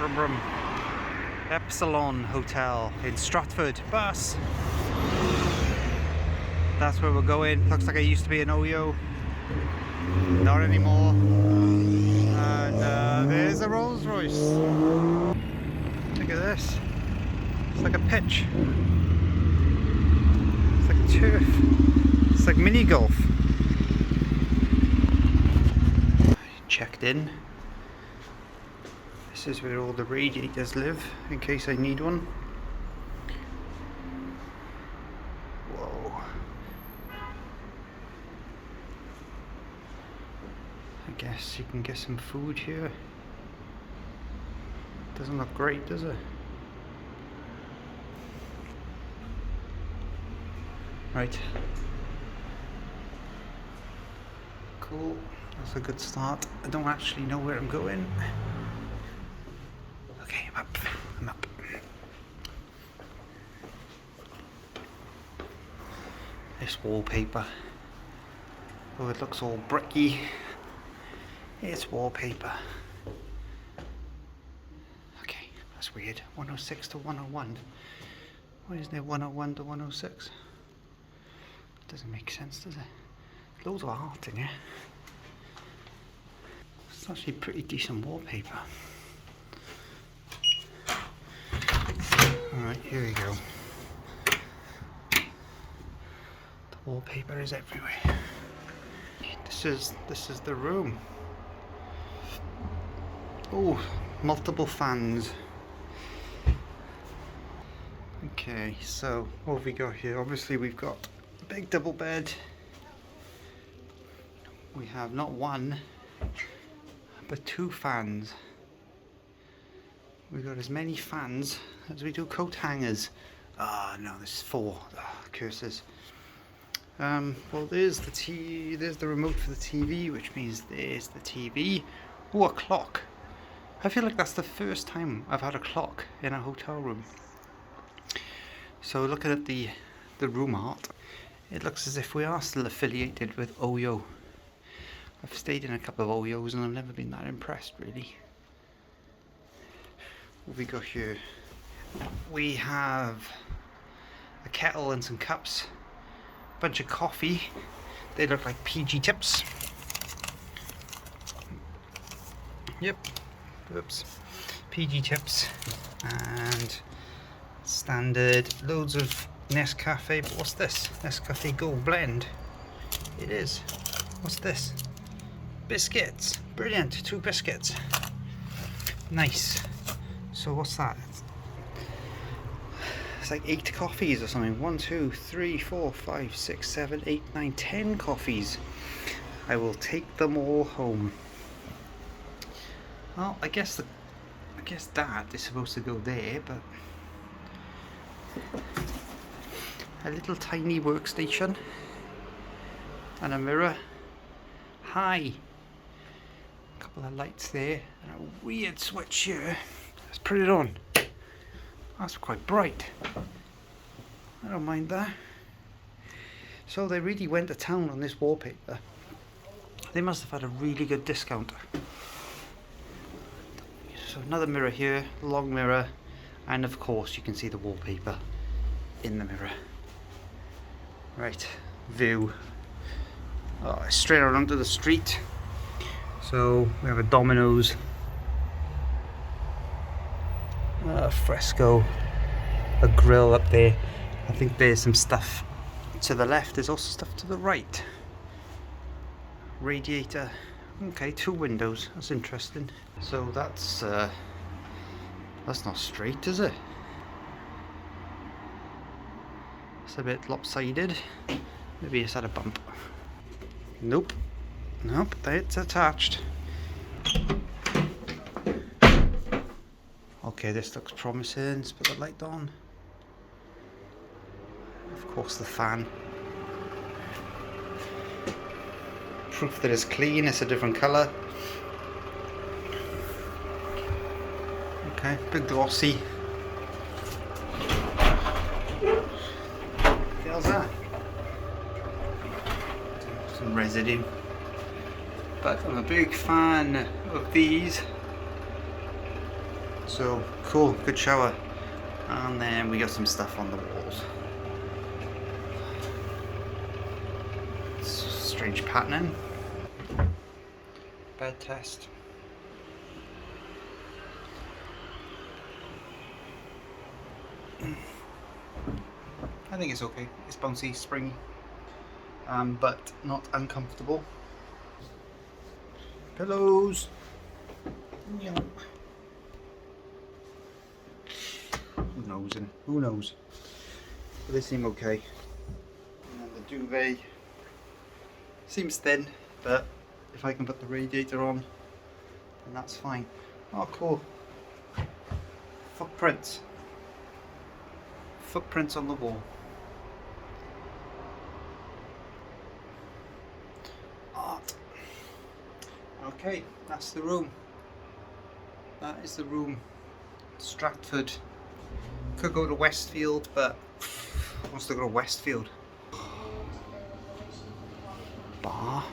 brum brum. Epsilon Hotel in Stratford. Bus. That's where we're going. Looks like it used to be an Oyo. Not anymore. And there's a Rolls Royce. Look at this. It's like a pitch. It's like turf. It's like mini golf. Checked in. This is where all the radiators live, in case I need one. Whoa. I guess you can get some food here. Doesn't look great, does it? Right. Cool. That's a good start. I don't actually know where I'm going. Okay, I'm up. I'm up. This wallpaper. Oh, it looks all bricky. It's wallpaper. Okay, that's weird. 106 to 101. Why isn't there 101 to 106? Doesn't make sense, does it? Loads of art in here. It's actually pretty decent wallpaper. Alright, here we go. The wallpaper is everywhere. This is the room. Oh, multiple fans. Okay, so what have we got here? Obviously we've got a big double bed. We have not one, but two fans. We've got as many fans as we do coat hangers. Ah, no, there's four. Ah, curses. Well, there's the remote for the TV, which means there's the TV. Oh, a clock. I feel like that's the first time I've had a clock in a hotel room. So looking at the room art, it looks as if we are still affiliated with Oyo. I've stayed in a couple of Oyos and I've never been that impressed, really. What have we got here? We have a kettle and some cups, a bunch of coffee. They look like PG tips. Yep. Oops. PG tips and standard loads of Nescafe. But what's this? Nescafe Gold Blend. It is. What's this? Biscuits. Brilliant. 2 biscuits. Nice. So what's that? It's like 8 coffees or something. 1, 2, 3, 4, 5, 6, 7, 8, 9, 10 coffees. I will take them all home. Well, I guess that is supposed to go there, but a little tiny workstation and a mirror. Hi. A couple of lights there and a weird switch here. Let's put it on. That's quite bright. I don't mind that. So they really went to town on this wallpaper. They must have had a really good discount. So another mirror here, long mirror, and of course you can see the wallpaper in the mirror. Right, view. Oh, straight out onto the street. So we have a Domino's, a fresco, a grill up there. I think there's some stuff to the left. There's also stuff to the right. Radiator. Okay, 2 windows. That's interesting. So that's not straight, is it? It's a bit lopsided. Maybe it's had a bump. Nope. Nope, it's attached. Okay, this looks promising. Let's put the light on. Of course, the fan. Proof that it's clean, it's a different colour. Okay, big glossy. How's that? Some residue. But I'm a big fan of these. So cool, good shower. And then we got some stuff on the walls. Strange patterning. Bed test. I think it's okay. It's bouncy, springy, but not uncomfortable. Pillows. Yeah. Who knows? And who knows? But they seem okay. And then the duvet seems thin, but if I can put the radiator on, then that's fine. Oh, cool. Footprints. Footprints on the wall. Art. Okay, that's the room. That is the room. Stratford. Could go to Westfield, but who wants to go to Westfield? Bar.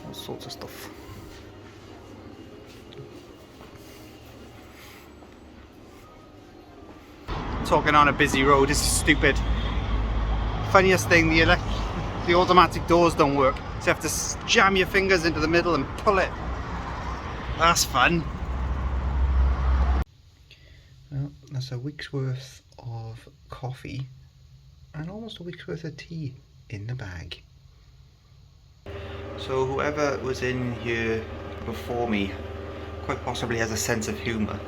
All sorts of stuff. Talking on a busy road, this is stupid. Funniest thing, the automatic doors don't work. So you have to jam your fingers into the middle and pull it. That's fun. Well, that's a week's worth of coffee and almost a week's worth of tea in the bag. So whoever was in here before me quite possibly has a sense of humour.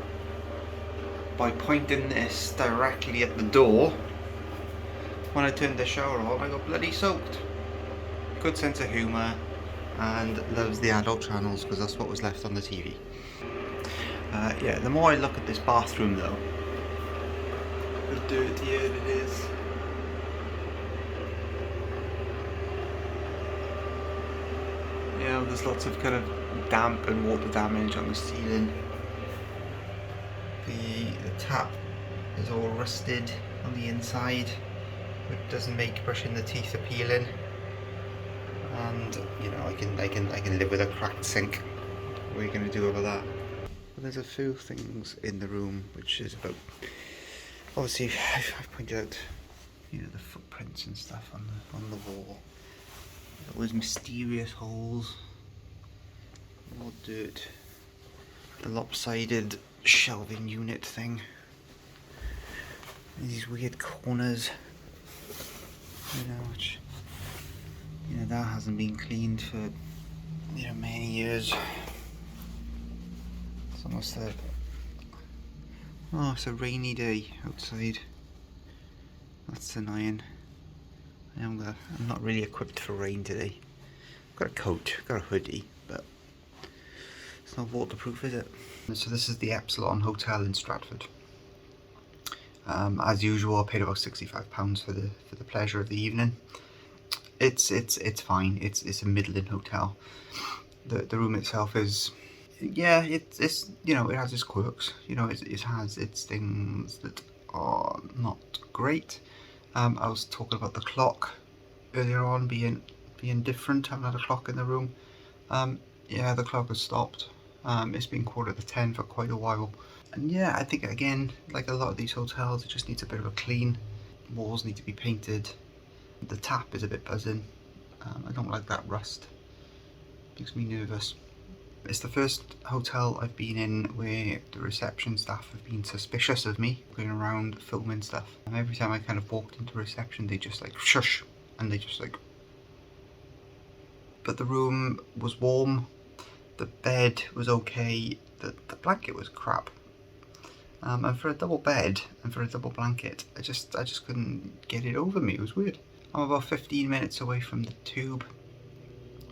By pointing this directly at the door, when I turned the shower on, I got bloody soaked. Good sense of humour, and loves the adult channels because that's what was left on the TV. Yeah, the more I look at this bathroom though, the dirtier it is. You know, there's lots of kind of damp and water damage on the ceiling. The tap is all rusted on the inside, which doesn't make brushing the teeth appealing. And you know, I can live with a cracked sink. What are you going to do about that? But there's a few things in the room which is about. Obviously, I've pointed out, you know, the footprints and stuff on the wall. Those mysterious holes, more dirt, the lopsided shelving unit thing, these weird corners, you know, which, you know, that hasn't been cleaned for, you know, many years. It's almost a, oh, it's a rainy day outside. That's annoying. I'm not really equipped for rain today. I've got a coat, got a hoodie, but it's not waterproof, is it? So this is the Epsilon Hotel in Stratford. As usual, I paid about £65 for the pleasure of the evening. It's fine. It's a middling hotel. The room itself is, yeah, it's you know, it has its quirks. You know, it has its things that are not great. I was talking about the clock earlier on being different. I haven't had a clock in the room. Yeah, the clock has stopped. It's been 10:15 for quite a while. And yeah, I think again, like a lot of these hotels, it just needs a bit of a clean. Walls need to be painted. The tap is a bit buzzing. I don't like that rust. Makes me nervous. It's the first hotel I've been in where the reception staff have been suspicious of me going around filming stuff. And every time I kind of walked into reception, they just like shush, and they just like. But the room was warm. The bed was okay. The blanket was crap. And for a double bed and for a double blanket, I just couldn't get it over me. It was weird. I'm about 15 minutes away from the tube,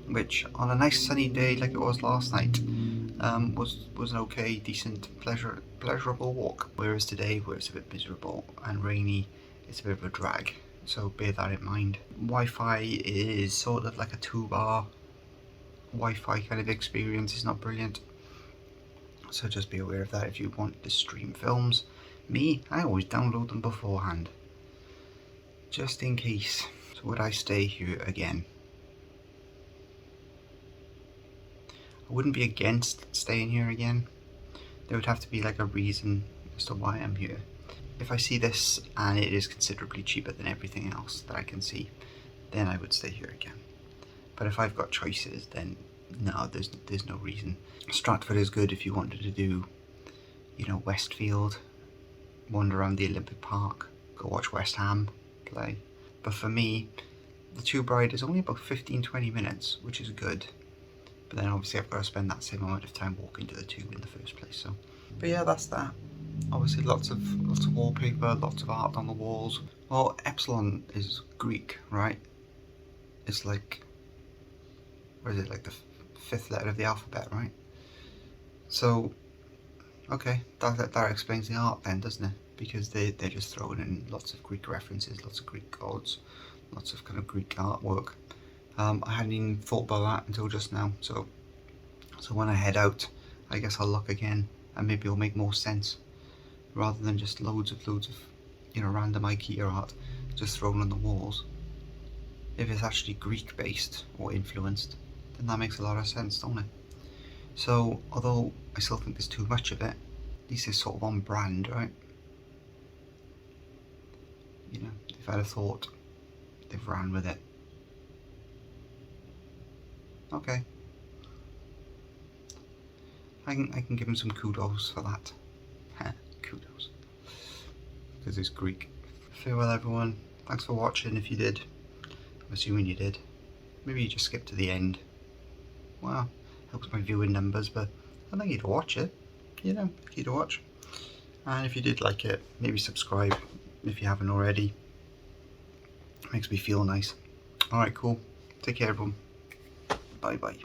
which on a nice sunny day like it was last night, was an okay, decent, pleasurable walk. Whereas today, where it's a bit miserable and rainy, it's a bit of a drag. So bear that in mind. Wi-Fi is sort of like a 2-bar Wi-Fi kind of experience. It's not brilliant. So just be aware of that if you want to stream films. Me, I always download them beforehand, just in case. So would I stay here again? I wouldn't be against staying here again. There would have to be like a reason as to why I'm here. If I see this and it is considerably cheaper than everything else that I can see, then I would stay here again. But if I've got choices, then no, there's no reason. Stratford is good if you wanted to do, you know, Westfield, wander around the Olympic Park, go watch West Ham play. But for me, the Tube ride is only about 15-20 minutes, which is good. But then obviously I've got to spend that same amount of time walking to the Tube in the first place. So, but yeah, that's that. Obviously lots of wallpaper, lots of art on the walls. Well, Epsilon is Greek, right? It's like, what is it, like the fifth letter of the alphabet, right? So, okay, that explains the art then, doesn't it? Because they're just throwing in lots of Greek references, lots of Greek gods, lots of kind of Greek artwork. I hadn't even thought about that until just now. So when I head out, I guess I'll look again, and maybe it'll make more sense, rather than just loads of you know, random IKEA art just thrown on the walls. If it's actually Greek based or influenced, then that makes a lot of sense, don't it? So although I still think there's too much of it, at least it's sort of on brand, right? You know, they've had a thought, they've ran with it. Okay, I can give him some kudos for that. Kudos, because it's Greek. Farewell everyone, thanks for watching if you did. I'm assuming you did. Maybe you just skipped to the end. Well, helps my viewing numbers, but I think you'd watch it. You know, you'd watch. And if you did like it, maybe subscribe if you haven't already. It makes me feel nice. Alright, cool. Take care everyone. Bye bye.